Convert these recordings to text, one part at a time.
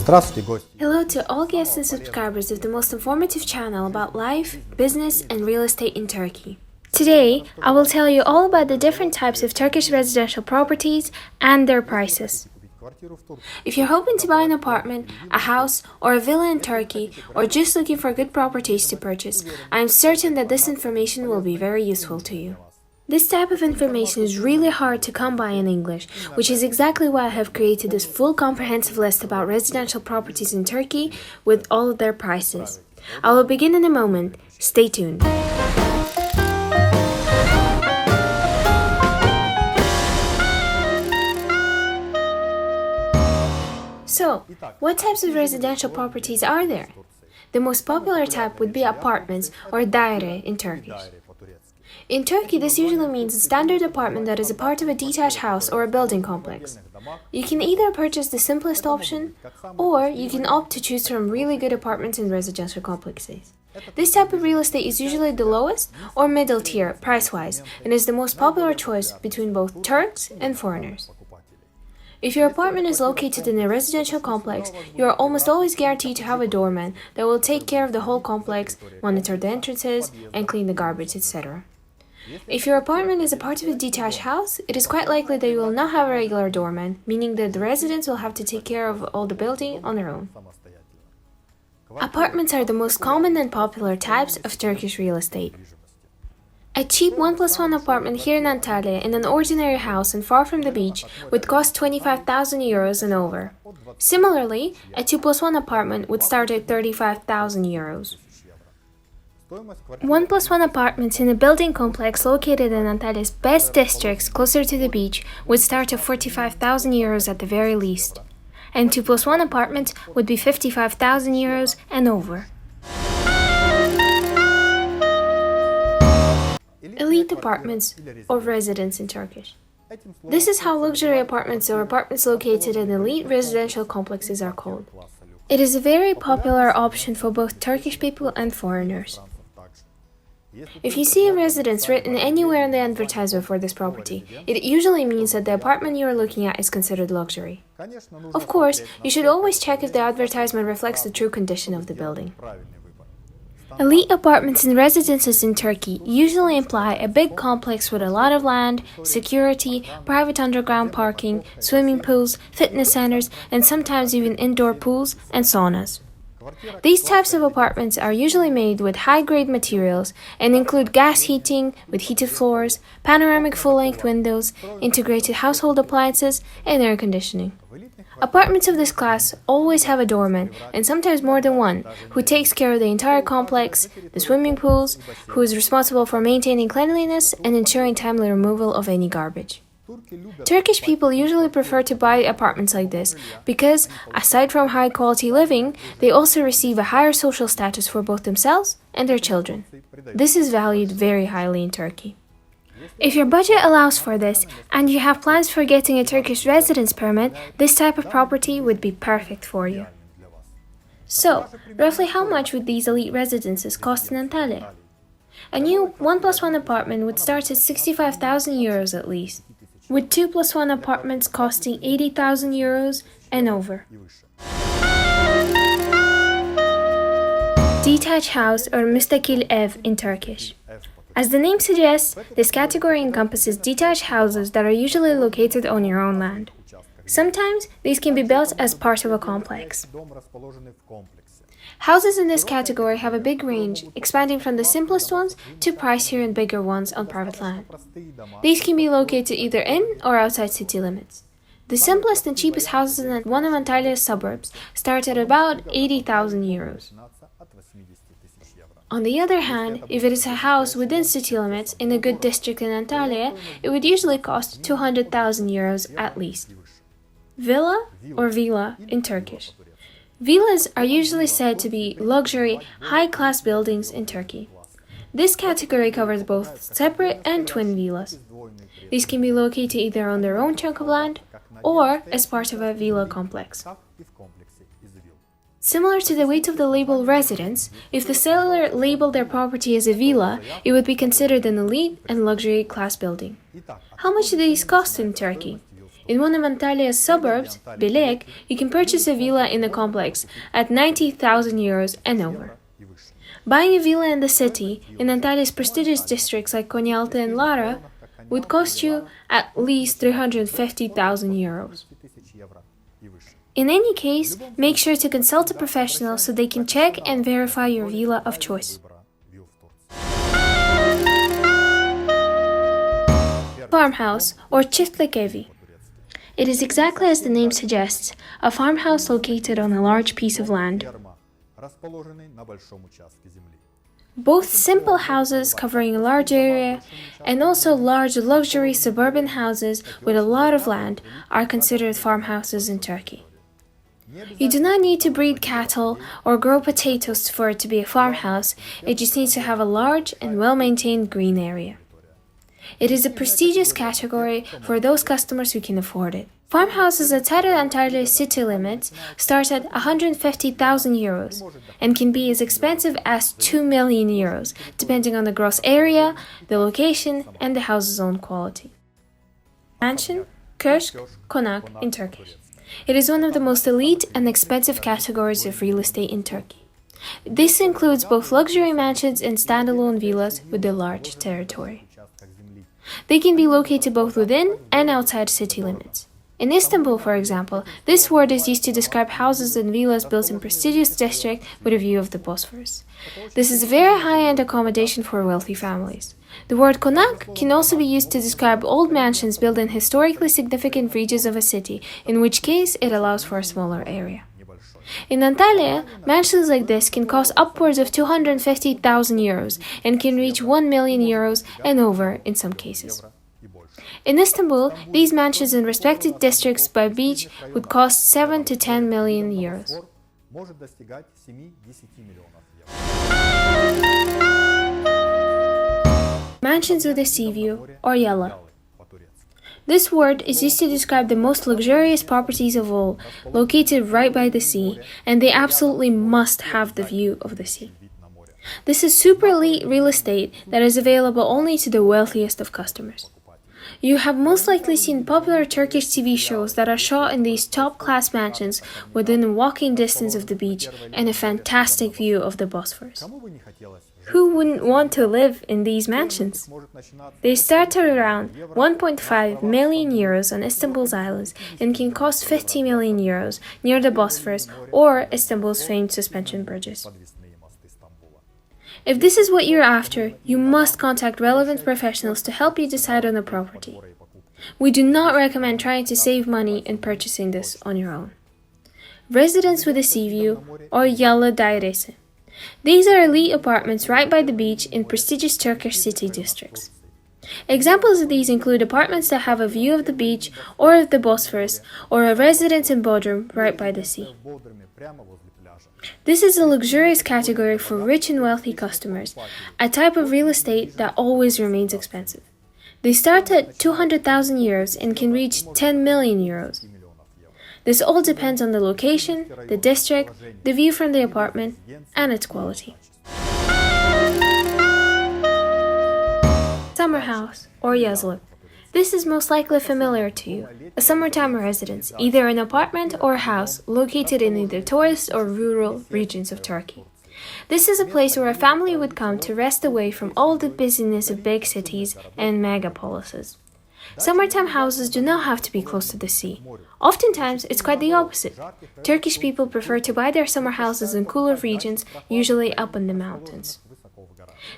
Hello to all guests and subscribers of the most informative channel about life, business, and real estate in Turkey. Today, I will tell you all about the different types of Turkish residential properties and their prices. If you're hoping to buy an apartment, a house, or a villa in Turkey, or just looking for good properties to purchase, I am certain that this information will be very useful to you. This type of information is really hard to come by in English, which is exactly why I have created this full comprehensive list about residential properties in Turkey with all of their prices. I will begin in a moment. Stay tuned. So, what types of residential properties are there? The most popular type would be apartments or daire in Turkish. In Turkey, this usually means a standard apartment that is a part of a detached house or a building complex. You can either purchase the simplest option, or you can opt to choose from really good apartments in residential complexes. This type of real estate is usually the lowest or middle tier price-wise, and is the most popular choice between both Turks and foreigners. If your apartment is located in a residential complex, you are almost always guaranteed to have a doorman that will take care of the whole complex, monitor the entrances, and clean the garbage, etc. If your apartment is a part of a detached house, it is quite likely that you will not have a regular doorman, meaning that the residents will have to take care of all the building on their own. Apartments are the most common and popular types of Turkish real estate. A cheap 1+1 apartment here in Antalya in an ordinary house and far from the beach would cost 25,000 euros and over. Similarly, a 2+1 apartment would start at 35,000 euros. 1+1 apartments in a building complex located in Antalya's best districts closer to the beach would start at 45,000 euros at the very least, and 2+1 apartments would be 55,000 euros and over. Elite apartments or residence in Turkish. This is how luxury apartments or apartments located in elite residential complexes are called. It is a very popular option for both Turkish people and foreigners. If you see a residence written anywhere in the advertisement for this property, it usually means that the apartment you are looking at is considered luxury. Of course, you should always check if the advertisement reflects the true condition of the building. Elite apartments and residences in Turkey usually imply a big complex with a lot of land, security, private underground parking, swimming pools, fitness centers, and sometimes even indoor pools and saunas. These types of apartments are usually made with high-grade materials and include gas heating with heated floors, panoramic full-length windows, integrated household appliances, and air conditioning. Apartments of this class always have a doorman, and sometimes more than one, who takes care of the entire complex, the swimming pools, who is responsible for maintaining cleanliness and ensuring timely removal of any garbage. Turkish people usually prefer to buy apartments like this because, aside from high-quality living, they also receive a higher social status for both themselves and their children. This is valued very highly in Turkey. If your budget allows for this, and you have plans for getting a Turkish residence permit, this type of property would be perfect for you. So, roughly how much would these elite residences cost in Antalya? A new 1+1 apartment would start at 65,000 euros at least, with 2+1 apartments costing 80,000 euros and over. Detached house or müstakil ev in Turkish. As the name suggests, this category encompasses detached houses that are usually located on your own land. Sometimes these can be built as part of a complex. Houses in this category have a big range, expanding from the simplest ones to pricier and bigger ones on private land. These can be located either in or outside city limits. The simplest and cheapest houses in one of Antalya's suburbs start at about 80,000 euros. On the other hand, if it is a house within city limits in a good district in Antalya, it would usually cost 200,000 euros at least. Villa or villa in Turkish. Villas are usually said to be luxury, high-class buildings in Turkey. This category covers both separate and twin villas. These can be located either on their own chunk of land or as part of a villa complex. Similar to the weight of the label residence, if the seller labeled their property as a villa, it would be considered an elite and luxury class building. How much do these cost in Turkey? In one of Antalya's suburbs, Belek, you can purchase a villa in the complex at 90,000 euros and over. Buying a villa in the city, in Antalya's prestigious districts like Konyaaltı and Lara, would cost you at least 350,000 euros. In any case, make sure to consult a professional so they can check and verify your villa of choice. Farmhouse, or çiftlik evi. It is exactly as the name suggests, a farmhouse located on a large piece of land. Both simple houses covering a large area and also large luxury suburban houses with a lot of land are considered farmhouses in Turkey. You do not need to breed cattle or grow potatoes for it to be a farmhouse, it just needs to have a large and well-maintained green area. It is a prestigious category for those customers who can afford it. Farmhouses outside of Antalya city limits start at 150,000 euros and can be as expensive as 2 million euros, depending on the gross area, the location, and the house's own quality. Mansion, köşk, konak in Turkish. It is one of the most elite and expensive categories of real estate in Turkey. This includes both luxury mansions and standalone villas with a large territory. They can be located both within and outside city limits. In Istanbul, for example, this word is used to describe houses and villas built in prestigious districts with a view of the Bosphorus. This is a very high-end accommodation for wealthy families. The word konak can also be used to describe old mansions built in historically significant regions of a city, in which case it allows for a smaller area. In Antalya, mansions like this can cost upwards of 250,000 euros and can reach 1 million euros and over in some cases. In Istanbul, these mansions in respective districts by beach would cost 7 to 10 million euros. Mansions with a sea view, or yalla. This word is used to describe the most luxurious properties of all, located right by the sea, and they absolutely must have the view of the sea. This is super elite real estate that is available only to the wealthiest of customers. You have most likely seen popular Turkish TV shows that are shot in these top-class mansions within walking distance of the beach and a fantastic view of the Bosphorus. Who wouldn't want to live in these mansions? They start at around 1.5 million euros on Istanbul's islands and can cost 50 million euros near the Bosphorus or Istanbul's famed suspension bridges. If this is what you're after, you must contact relevant professionals to help you decide on a property. We do not recommend trying to save money in purchasing this on your own. Residence with a sea view, or yalla dairesi. These are elite apartments right by the beach in prestigious Turkish city districts. Examples of these include apartments that have a view of the beach or of the Bosphorus, or a residence in Bodrum right by the sea. This is a luxurious category for rich and wealthy customers, a type of real estate that always remains expensive. They start at 200,000 euros and can reach 10 million euros. This all depends on the location, the district, the view from the apartment, and its quality. Summer house, or yazlık. This is most likely familiar to you, a summertime residence, either an apartment or a house located in either tourist or rural regions of Turkey. This is a place where a family would come to rest away from all the busyness of big cities and megapolises. Summertime houses do not have to be close to the sea. Oftentimes, it's quite the opposite. Turkish people prefer to buy their summer houses in cooler regions, usually up in the mountains.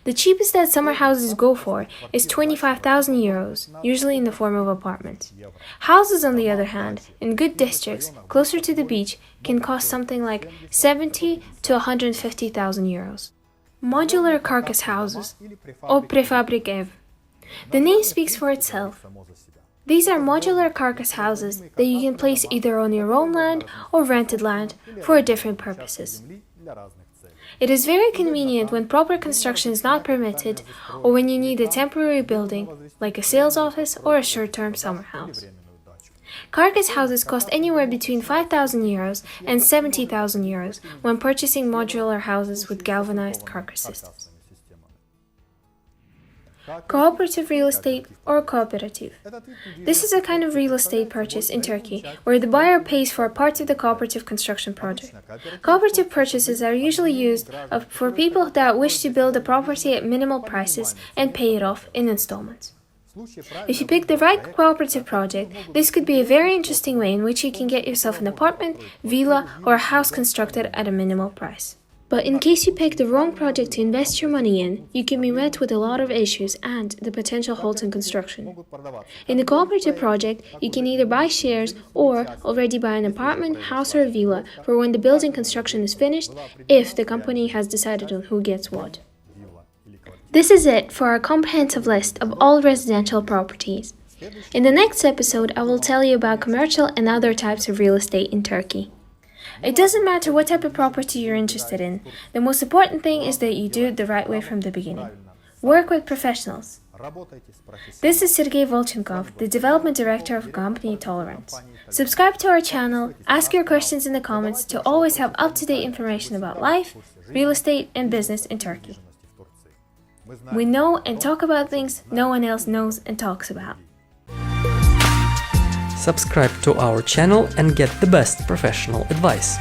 The cheapest that summer houses go for is 25,000 euros, usually in the form of apartments. Houses, on the other hand, in good districts, closer to the beach, can cost something like 70 to 150,000 euros. Modular carcass houses, or prefabricated. The name speaks for itself. These are modular carcass houses that you can place either on your own land or rented land for different purposes. It is very convenient when proper construction is not permitted or when you need a temporary building, like a sales office or a short-term summer house. Carcass houses cost anywhere between 5,000 euros and 70,000 euros when purchasing modular houses with galvanized carcass systems. cooperative real estate, or cooperative. This is a kind of real estate purchase in Turkey where the buyer pays for a part of the cooperative construction project. Cooperative purchases are usually used for people that wish to build a property at minimal prices and pay it off in installments. If you pick the right cooperative project, this could be a very interesting way in which you can get yourself an apartment, villa, or a house constructed at a minimal price. But in case you pick the wrong project to invest your money in, you can be met with a lot of issues and the potential halts in construction. In the cooperative project, you can either buy shares or already buy an apartment, house, or a villa for when the building construction is finished, if the company has decided on who gets what. This is it for our comprehensive list of all residential properties. In the next episode, I will tell you about commercial and other types of real estate in Turkey. It doesn't matter what type of property you're interested in. The most important thing is that you do it the right way from the beginning. Work with professionals. This is Sergey Volchenkov, the Development Director of Company Tolerance. Subscribe to our channel, ask your questions in the comments to always have up-to-date information about life, real estate, and business in Turkey. We know and talk about things no one else knows and talks about. Subscribe to our channel and get the best professional advice.